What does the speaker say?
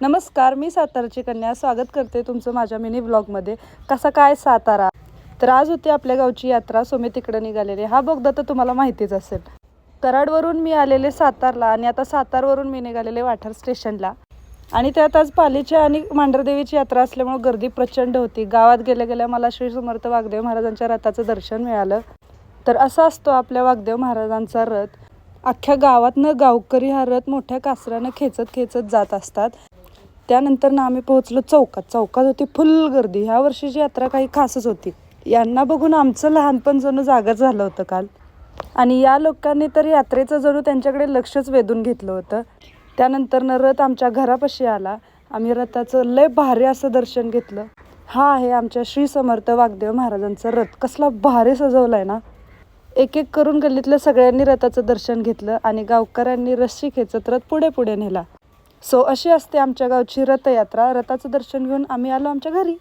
नमस्कार, मी साताराची कन्या स्वागत करते तुमचं माझ्या मिनी व्लॉगमध्ये. कसा काय सातारा. तर आज होती आपल्या गावची यात्रा, सो मी तिकडे निघालेले. हा बोगदा तर तुम्हाला माहितीच असेल. कराडवरून मी आलेले सातारला आणि आता सातारवरून मी निघालेले वाठार स्टेशनला. आणि त्यात आज पालीच्या आणि मांढरदेवीची यात्रा असल्यामुळे गर्दी प्रचंड होती. गावात गेल्या गेल्या मला श्री समर्थ वाघदेव महाराजांच्या रथाचं दर्शन मिळालं. तर असा असतो आपल्या वाघदेव महाराजांचा रथ. अख्ख्या गावातनं गावकरी हा रथ मोठ्या कासरानं खेचत खेचत जात असतात. त्यानंतर ना आम्ही पोहोचलो चौकात होती फुल गर्दी. ह्या वर्षीची यात्रा काही खासच होती. यांना बघून आमचं लहानपण जणू जागंच झालं होतं काल. आणि या लोकांनी तर यात्रेचं जणू त्यांच्याकडे लक्षच वेधून घेतलं होतं. त्यानंतर न रथ आमच्या घरापाशी आला. आम्ही रथाचं लय भारी असं दर्शन घेतलं. हा आहे आमच्या श्री समर्थ वाघदेव महाराजांचा रथ. कसला भारी सजवला आहे ना. एक एक करून गल्लीतल्या सगळ्यांनी रथाचं दर्शन घेतलं आणि गावकऱ्यांनी रस्सी खेचत रथ पुढे पुढे नेला. सो अशी असते आमच्या गावची रथयात्रा. रथाचं दर्शन घेऊन आम्ही आलो आमच्या घरी.